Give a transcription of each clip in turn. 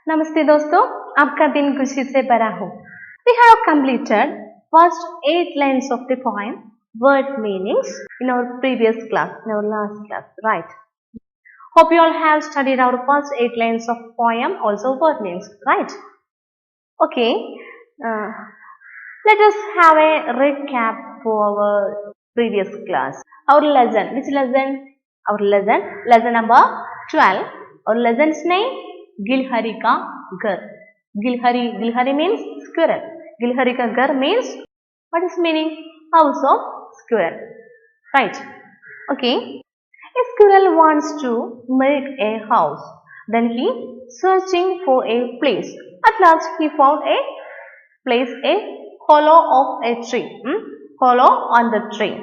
नमस्ते दोस्तों, आपका दिन खुशी से भरा हो. We have completed first 8 lines of the poem word meanings in our previous class, in our last class, right? Hope you all have studied our first 8 lines of poem, also word meanings, right? Okay, let us have a recap for our previous class. Our lesson, which lesson? Our lesson number 12. Our lesson's name, Gilhari ka Ghar. Gilhari means squirrel. Gilhari ka Ghar means, what is meaning? House of squirrel. Right. Okay. A squirrel wants to make a house. Then he searching for a place. At last he found a place, a hollow of a tree. Hollow on the tree.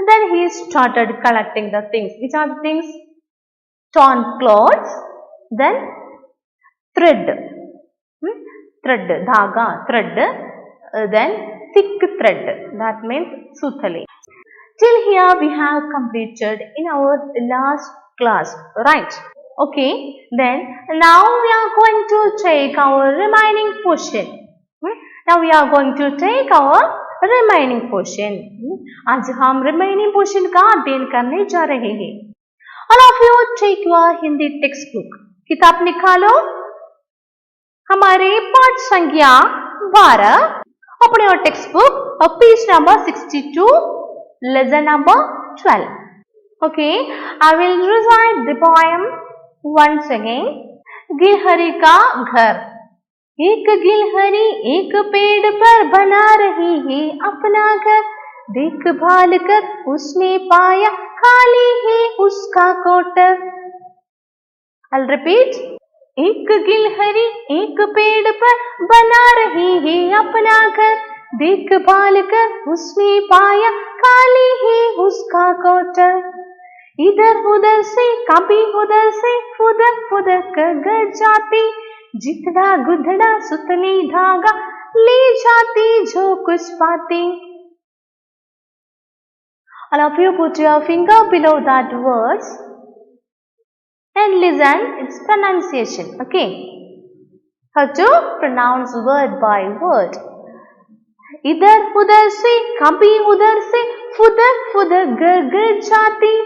Then he started collecting the things. Which are the things? Torn clothes. Then thread. Thread, dhaga, thread. Then thick thread. That means suthali. Till here we have completed in our last class, right? Okay, then now we are going to take our remaining portion. Now we are going to take our remaining portion. आज हम remaining portion का अध्ययन करने जा रहे हैं. All of you take your Hindi text book. किताब निकालो. हमारे पाठ संख्या 12. Open your textbook. Page number 62. Lesson number 12. Okay, I will recite the poem once again. गिलहरी का घर. एक गिलहरी एक पेड़ पर बना रही है अपना घर. देखभाल कर उसने पाया खाली है उसका क्वार्टर. I'll repeat. एक गिलहरी एक पेड़ पर बना रही है अपना घर. देखभाल कर उसने पाया खाली है उसका क्वार्टर. इधर उधर से कभी उधर से फुदक फुदक कर घर जाती. जितना गुदड़ा सुतली धागा ले जाती जो कुछ पाती. All of you put your finger below that words and listen its pronunciation. Okay, how to pronounce word by word. इधर उधर से कभी उधर से फुदक फुदक घर जाती.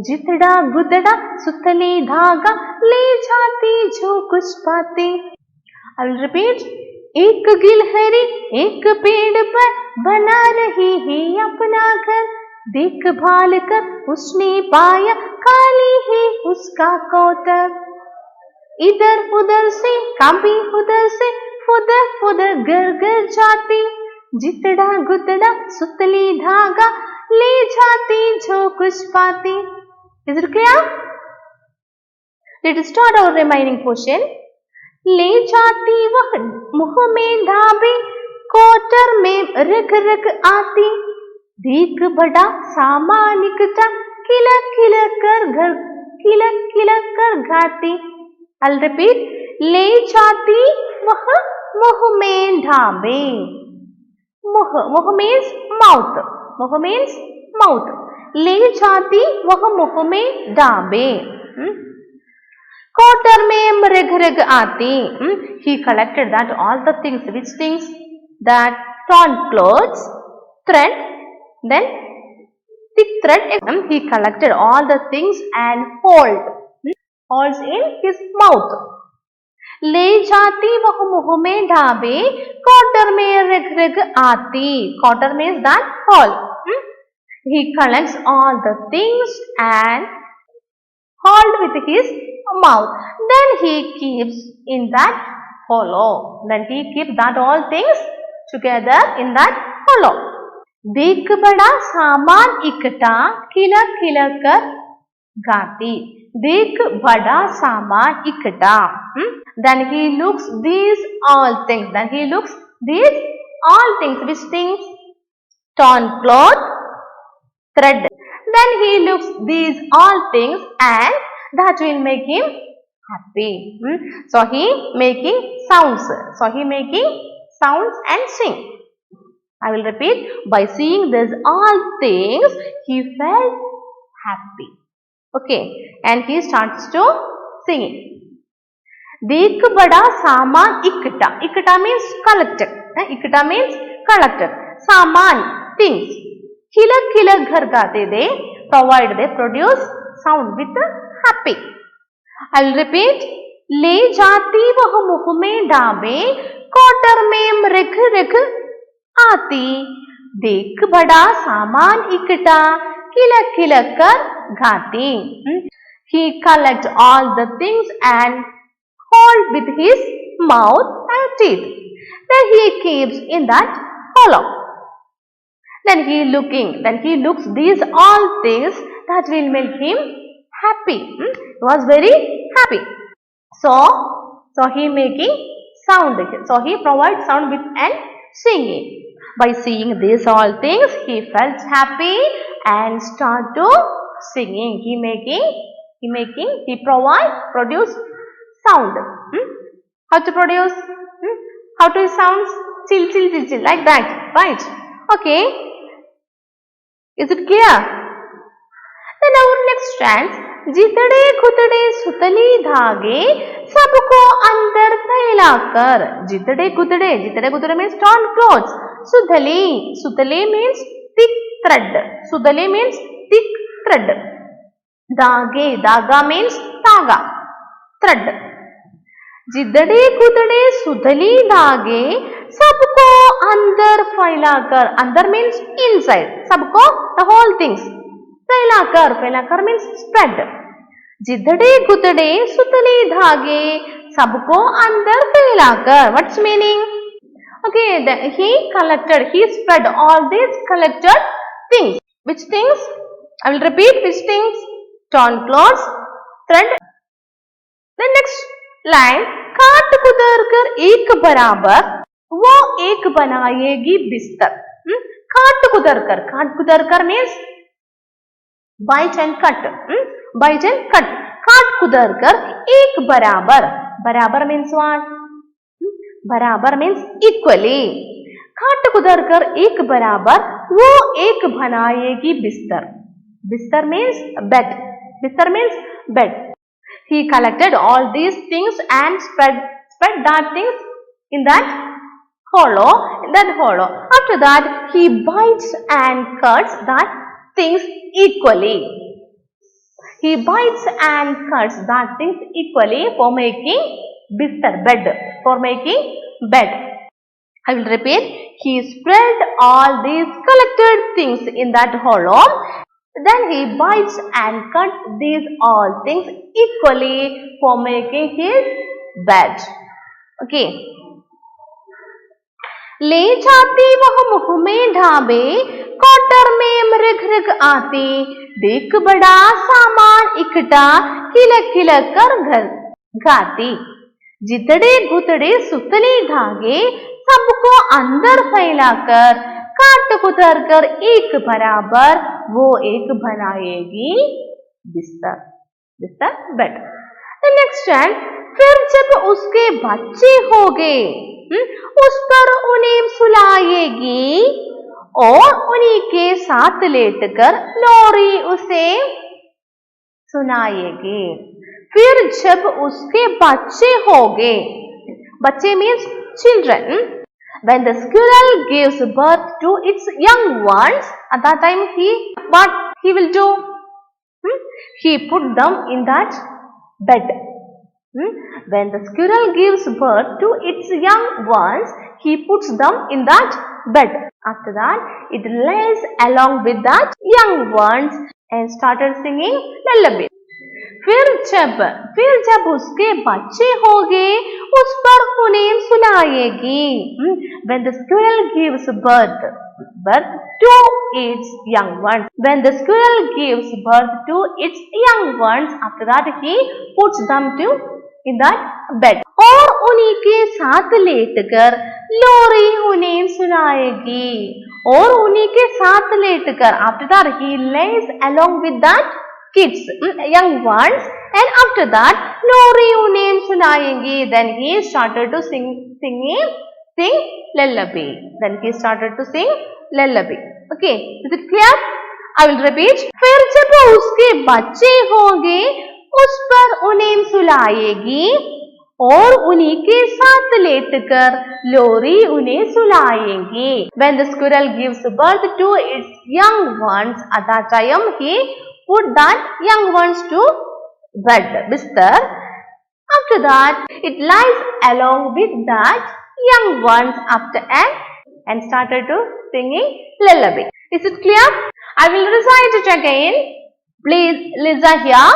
जितना गुदड़ा सुतली धागा ले जाती जो कुछ पाती. I'll repeat. एक गिलहरी एक पेड़ पर बना रही है अपना घर. देखभाल कर उसने पाया खाली है उसका क्वार्टर. इधर उधर से कभी उधर से फुदक फुदक घर जाती. जितना गुदड़ा सुतली धागा ले जाती जो कुछ पाती. Is it clear? Let us start our remaining portion. ले जाती वह मुँह में ढाबे. क्वार्टर में रख रख आती. देख बड़ा सामान इकट्ठा खिलक खिलक कर गाती. I'll repeat. ले जाती वह मुँह में ढाबे. मुँह means mouth. मुँह means mouth. ले जाती वह मुँह में ढाबे. क्वार्टर में रग आती. He collected that all the things. Which things? That torn clothes, thread, then thick thread. He collected all the things and holes in his mouth. ले जाती वह मुँह में ढाबे. क्वार्टर में रग आती. Quarter means that hole. He collects all the things and hold with his mouth. Then he keeps in that hollow. Then he keeps that all things together in that hollow. देख बड़ा सामान इकट्ठा खिलक खिलक कर गाती. देख बड़ा सामान इकट्ठा. Then he looks these all things. Then he looks these all things. Which things? Torn cloth, thread. Then he looks these all things and that will make him happy. So he making sounds. And sing. I will repeat. By seeing these all things, he felt happy. Okay, and he starts to sing. देख बड़ा सामान इकट्ठा, इकट्ठा means collected, इकट्ठा means collected, सामान things, खिलक खिलक घर गाते, they provide, they produce sound with happy. I will repeat, ले जाती वह मुख में डाबे, क्वार्टर में मृग रख आती, देख बड़ा सामान इकट्ठा, खिलक खिलक कर गाती. He collects all the things and hold with his mouth and teeth. Then he keeps in that hollow. Then he looks these all things that will make him happy. He was very happy. So he making sound. So he provides sound with and singing. By seeing these all things, he felt happy and start to singing. He produce sound. How to produce? How to sounds? Chill, chill, chill, chill, like that, right? Okay. Is it clear? Then our next stanza. जितड़े खुतड़े सुतली धागे सबको अंदर फैलाकर, जितड़े खुतड़े means torn clothes, सुतली means thick thread, सुतली means thick thread, धागा means धागा, thread. जितड़े खुतड़े सुतली धागे सबको अंदर फैलाकर, अंदर means inside, सबको the whole things, फैलाकर means spread. जितड़े खुतड़े सुतली धागे सबको अंदर फैलाकर, what's meaning? Okay, then he spread all these collected things. Which things? I will repeat, which things? Torn clothes, thread. The next line, काट कुतर कर एक बराबर वो एक बनाएगी बिस्तर. काट कुतर कर means bite and cut. Bite and cut. काट कुतर कर एक बराबर means what? बराबर means equally. काट कुतर कर एक बराबर वो एक बनाएगी बिस्तर means bed. He collected all these things and spread that things in that hollow. After that, he bites and cuts that things equally. He bites and cuts that things equally for making bed. I will repeat. He spread all these collected things in that hollow. Then he bites and cuts these all things equally for making his bed. Okay. ले जाती वह मुख में ढाबे, quarter में मृग आती, देख बड़ा सामान इकट्ठा, खिलक कर घर गाती. जितड़े घुतड़े सुतली धागे सबको अंदर फैलाकर, काट कुतर कर एक बराबर वो एक बनाएगी बिस्तर बेड. The next line, फिर जब उसके बच्चे हो गए, उस पर उन्हें सुलाएगी और उन्हीं के साथ लेटकर लोरी उसे सुनाएगी. फिर जब उसके बच्चे हो गए, बच्चे means children. When the squirrel gives birth to its young ones, at that time what he will do? He put them in that bed. When the squirrel gives birth to its young ones, he puts them in that bed. After that, it lays along with that young ones and started singing lullaby. फिर जब उसके बच्चे हो गए, उस पर उन्हें सुलाएगी. When the squirrel gives birth to its young ones. When the squirrel gives birth to its young ones, after that he puts them in that bed. और उन्हीं के साथ लेटकर लोरी उन्हें सुनाएगी. और उन्हीं के साथ लेटकर, after that he lays along with that kids, young ones, and after that लोरी उन्हें सुनाएगी. Then he started to sing lullaby. Okay, is it clear? I will repeat. फिर जब उसके बच्चे होंगे, उस पर उन्हें सुलाएगी और उन्हीं के साथ लेटकर लोरी उन्हें सुलाएगी. When the squirrel gives birth to its young ones, at that time he put that young ones to bed, bistar. After that, it lies along with that young ones after and started to singing lullaby. Is it clear? I will recite it again. Please listen here.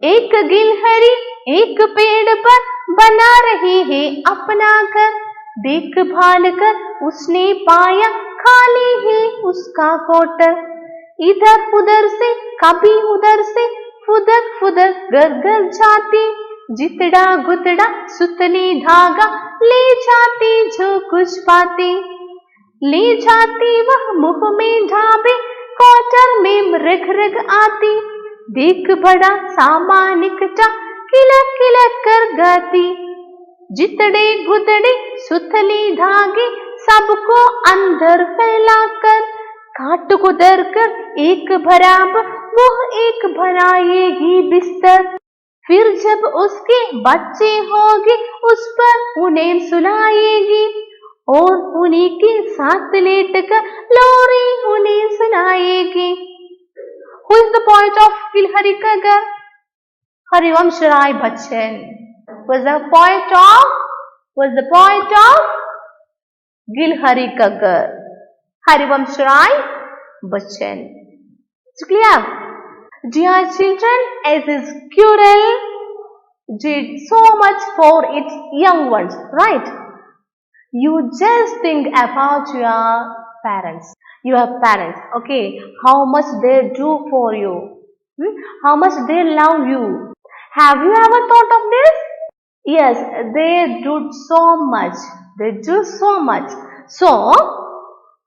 एक गिलहरी एक पेड़ पर बना रही है अपना घर. देखभाल कर उसने पाया खाली है उसका क्वार्टर. इधर उधर से कभी उधर से फुदक फुदक घर घर जाती. जितड़ा गुतड़ा सुतली धागा ले जाती जो कुछ पाती. ले जाती वह मुंह में ढाबे क्वार्टर में रख रख आती. देख बड़ा सामान इकट्ठा किलक किलक कर गाती. जितड़े गुतड़े सुतली धागे सबको अंदर फैलाकर काट कुदर कर एक बराबर वो एक बनाएगी बिस्तर. फिर जब उसके बच्चे होंगे उस पर उन्हें सुलाएगी और उन्हीं के साथ लेटकर लोरी उन्हें सुनाएगी. Who is the poet of Gilhari Ka Ghar? Harivansh Rai Bachchan was the poet of Gilhari Ka Ghar. Harivansh Rai Bachchan. It's clear? Dear children, as a squirrel did so much for its young ones, right? You just think about your parents. Your parents, okay, how much they do for you, how much they love you. Have you ever thought of this? Yes, they do so much. They do so much. So,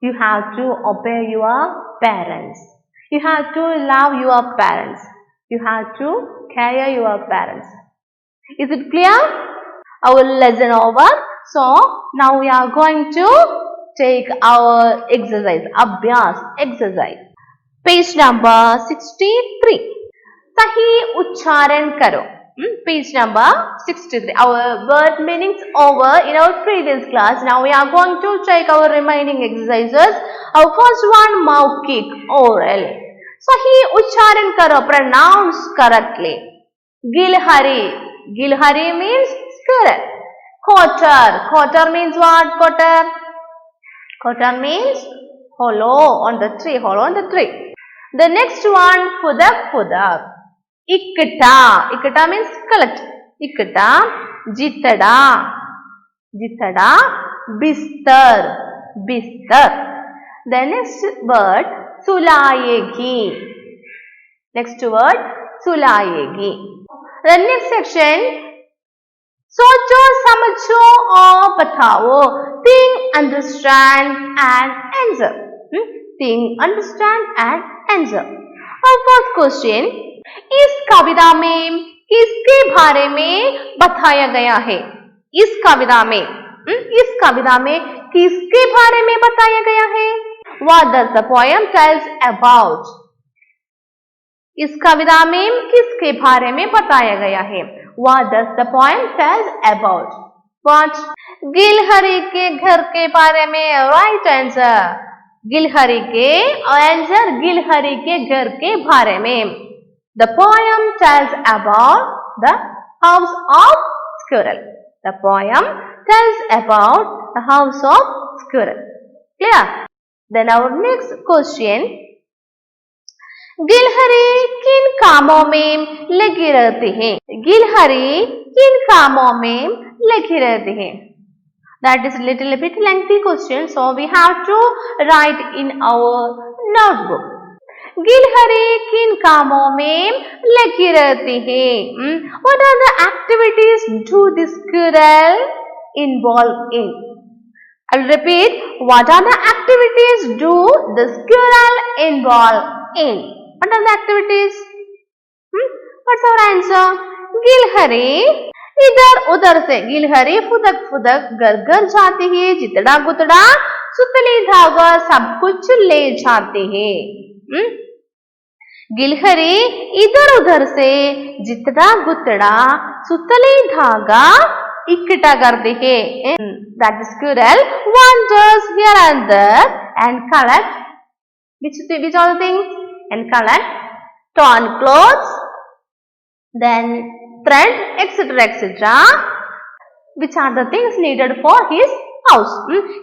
you have to obey your parents. You have to love your parents. You have to care your parents. Is it clear? Our lesson over. So, now we are going to take our exercise, Abhyas exercise. Page number 63. Sahi uchcharan karo. Page number 63. Our word meanings over in our previous class. Now we are going to check our remaining exercises. Our first one, Maukik, oral. Sahi uchcharan karo. Pronounce correctly. Gilhari. Gilhari means squirrel. Quarter. Quarter means what? Quarter. Quarter means hollow on the tree, hollow on the tree. The next one, fudak, fudak. Ikkata. Ikkata means collect. Ikkata. Jitada. Jitada. Bistar. Bistar. The next word, sulayegi. Next word, sulayegi. The next section, सोचो समझो और बताओ. Think, understand and answer. Think, understand and answer. Our first question, इस कविता में किसके बारे में बताया गया है? इस कविता में किसके बारे में बताया गया है? What does the poem tells about? इस कविता में किसके बारे में बताया गया है? What does the poem tells about? What? गिलहरी के घर के बारे में. Right answer. गिलहरी के answer, गिलहरी के घर के बारे में. The poem tells about the house of squirrel. The poem tells about the house of squirrel. Clear? Then our next question. गिलहरी किन कामों में लगी रहती है? गिलहरी किन कामों में लगी रहती है? That is little bit lengthy question, so we have to write in our notebook. गिलहरी किन कामों में लगी रहती है? What are the activities do the squirrel involve in? I will repeat. What are the activities do the squirrel involve in? What are the activities? What's our answer? गिलहरी इधर उधर से. गिलहरी फुदक फुदक घर घर जाती है. जितड़ा गुतड़ा सुतली धागा सब कुछ ले जाती है. गिलहरी इधर उधर से जितड़ा गुतड़ा सुतली धागा इकट्ठा करते हैं. That the squirrel wanders here and there and collect which all the things and collect torn clothes, then thread, etc., etc., which are the things needed for his house.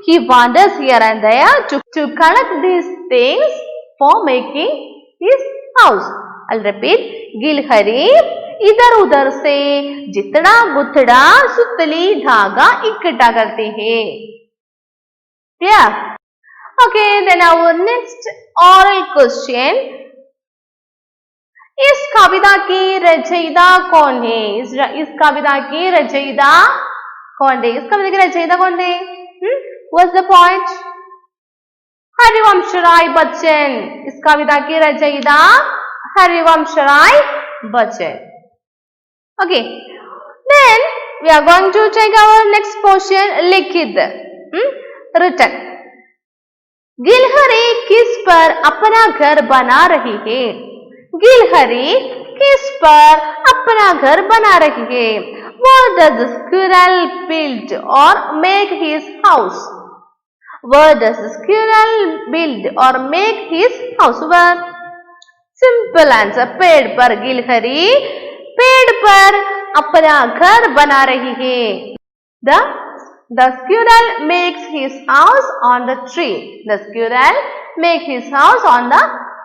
He wanders here and there to collect these things for making his house. I'll repeat. गिलहरी इधर उधर से जितना गुथड़ा सुतली धागा इकट्ठा करते हैं. Clear? Okay, then our next oral question. इस कविता की रचयिता कौन है? इस कविता की रचयिता कौन है? इस कविता की रचयिता कौन है? What's the point? Harivansh Rai Bachchan. इस कविता की रचयिता Harivansh Rai Bachchan. Okay, then we are going to take our next portion. लिखित, written. गिलहरी किस पर अपना घर बना रही है? गिलहरी किस पर अपना घर बना रही है? Where does the squirrel build or make his house? Where does the squirrel build or make his house? Where? Simple answer. पेड़ पर. गिलहरी पेड़ पर अपना घर बना रही है. The squirrel makes his house on the tree. The squirrel makes his house on the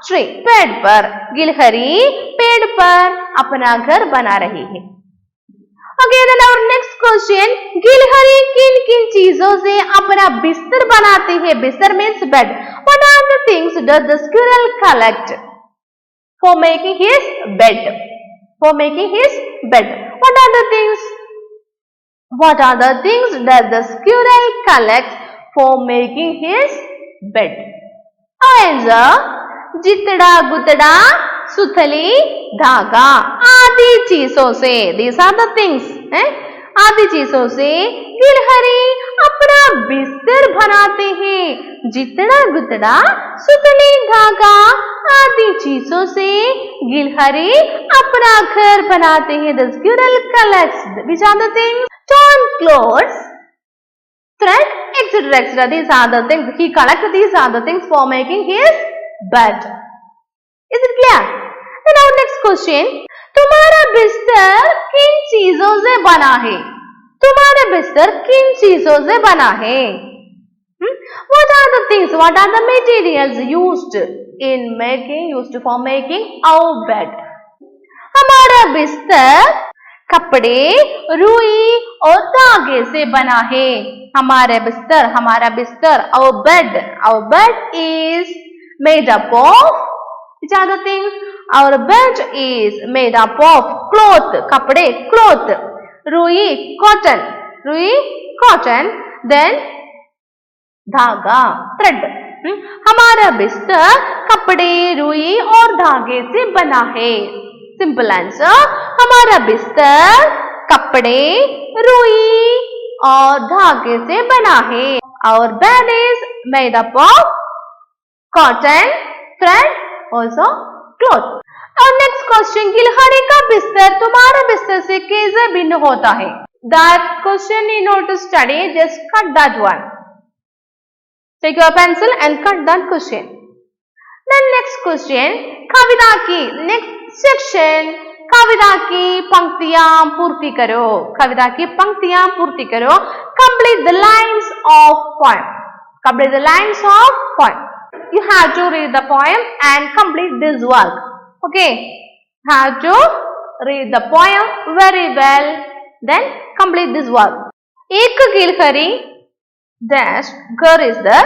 tree. पेड़ पर. गिलहरी पेड़ पर अपना घर बना रही है. Okay, then our next question. गिलहरी किन किन चीजों से अपना बिस्तर बनाती है? बिस्तर means bed. What are the things does the squirrel collect for making his bed? For making his bed. What are the things? What are the things that the squirrel collect for making his bed? Answer. जितड़ा गुतड़ा सुथली धागा आदि चीजों से. These are the things. आदि चीजों से गिलहरी अपना बिस्तर बनाते हैं. जितड़ा गुतड़ा सुथली धागा आदि चीजों से गिलहरी अपना घर बनाते हैं. The squirrel collects which are the things? Torn clothes, thread, etc., etc. These are the things he collects. These are the things for making his bed. Is it clear? Then our next question. तुम्हारा बिस्तर किन चीजों से बना है? तुम्हारा बिस्तर किन चीजों से बना है? What are the things? What are the materials used for making our bed? हमारा बिस्तर कपड़े, रुई और धागे से बना है. हमारा बिस्तर, our bed is made up of, which are the things? Our bed is made up of cloth, कपड़े, cloth, रुई, cotton, then धागा, thread. हमारा बिस्तर कपड़े, रुई और धागे से बना है. Simple answer. हमारा बिस्तर कपड़े, रुई और धागे से बना है. Our bed is made up of cotton, thread, also cloth. Our next question. गिलहरी का बिस्तर तुम्हारे बिस्तर से कैसे भिन्न होता है? That question you know to study. Just cut that one. Take your pencil and cut that question. Then next question. कविता की next section. कविता की पंक्तियां पूर्ति करो. कविता की पंक्तियां पूर्ति करो. Complete the lines of poem. Complete the lines of poem. You have to read the poem and complete this work. Okay. Have to read the poem very well. Then complete this work. एक गिलहरी dash घर is the.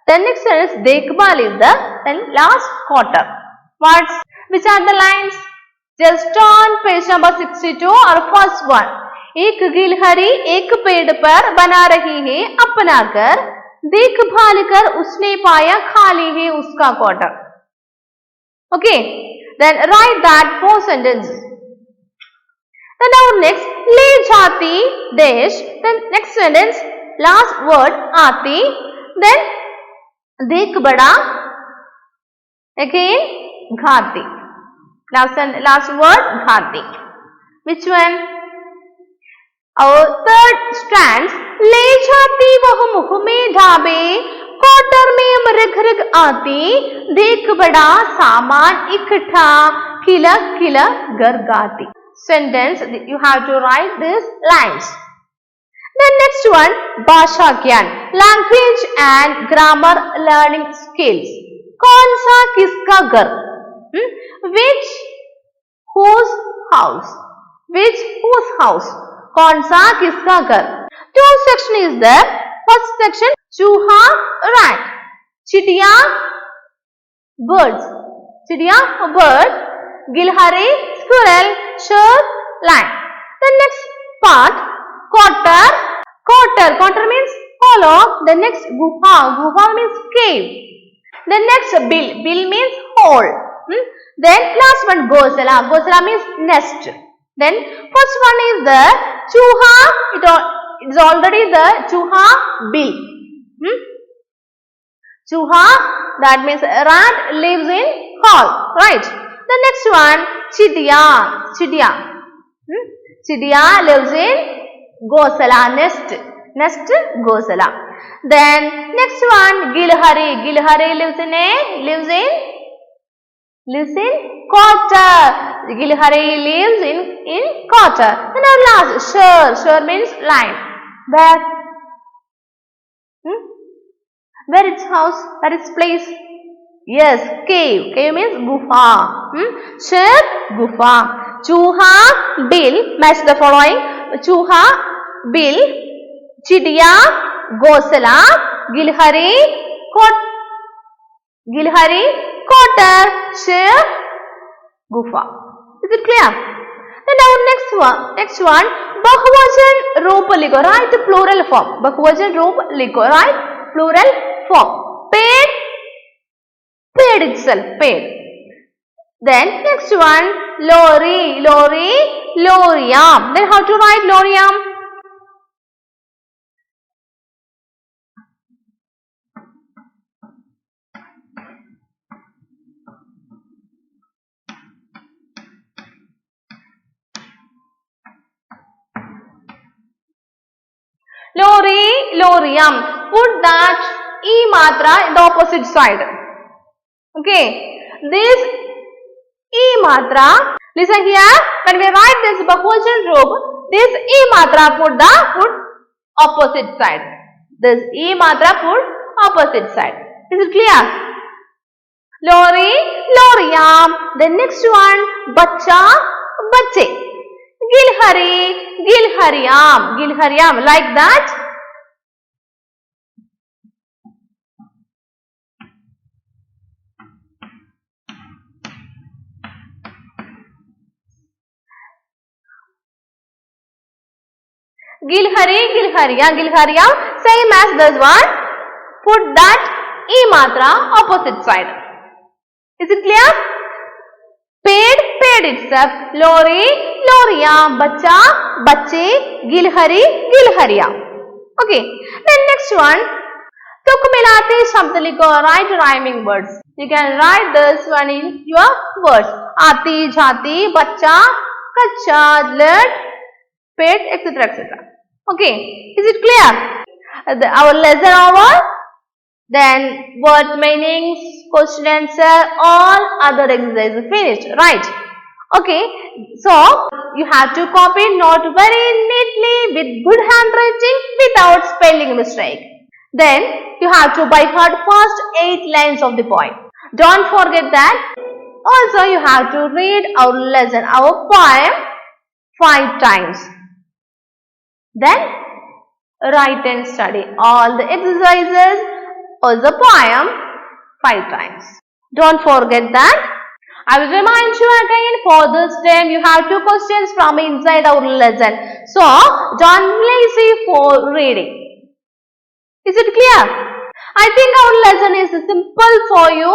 Then next sentence देखभाल is the. Then last quarter. Which are the lines? Just on page number 62 or first one. एक गिलहरी एक पेड़ पर बना रही है अपना घर. देखभाल कर उसने पाया खाली है उसका quarter. Okay. Then write that 4 sentences. Then our next. ले जाती dash. Then next sentence. Last word आती. Then देख बड़ा. Again घाती. Last word घाती. Which one? Our third stanza, ले जाती वह मुख में ढाबे, क्वार्टर में रग रग आती, देख बड़ा सामान इकट्ठा, खिलक खिलक गरगाती. Sentence, you have to write these lines. The next one, भाषा ज्ञान, language and grammar learning skills. कौन सा किसका घर? Which whose house? Which whose house? कौन सा किसका घर? Two section is there. First section, चूहा rat, चिड़िया birds, चिड़िया bird, गिलहरी squirrel, shark lion. The next part, quarter means hollow. The next guha means cave. The next bill means hole. Then last one gosala means nest. Then first one is the chuha, it is already the chuha bill. Chuha, that means rat lives in hole, right? The next one, chidiya lives in gosala, nest gosala. Then next one, gilhari lives in quarter. Gilhari lives in quarter. And our last, shur means line. Where its house? Where its place? Yes, cave. Cave means gufa. Shur, gufa. Chuha, bill. Match the following. Chuha, bill. Chidiya, gosala. Gilhari, quarter. Shur, gufa. Is it clear? Then our next one, Bahwajan roop लिखो, right? Plural form. Bahwajan roop लिखो, right? Plural form. Paid itself, paid. Then next one, lorry, lorryam. Then how to write lorryam? Lorryam. Put that E matra in the opposite side. Okay. This E matra, listen here, when we write this Bahwajan roop, this E matra put opposite side. This E matra put opposite side. Is it clear? Lorryam. The next one, bache. Gilharyam, like that. Gilharyam, same as this one. Put that E matra opposite side. Is it clear? Paid itself. Lorryam, bache, gilharyam. Okay. Then next one, तुक मिलाते शब्द लिखो, write rhyming words. You can write this one in your words. आती, जाती, बच्चा, कच्चा, led, paid, etc. Okay. Is it clear? Our lesson over. Then word meanings, question answer, all other exercises finished, right? Okay, so you have to copy note very neatly with good handwriting without spelling mistake. Then you have to by heart first 8 lines of the poem. Don't forget that. Also you have to read our lesson, our poem 5 times. Then write and study all the exercises or the poem 5 times. Don't forget that. I will remind you again, for this time you have 2 questions from inside our lesson. So, don't be lazy for reading. Is it clear? I think our lesson is simple for you.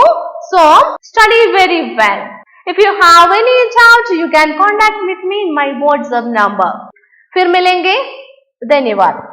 So, study very well. If you have any doubt, you can contact with me in my WhatsApp number. फिर मिलेंगे. धन्यवाद.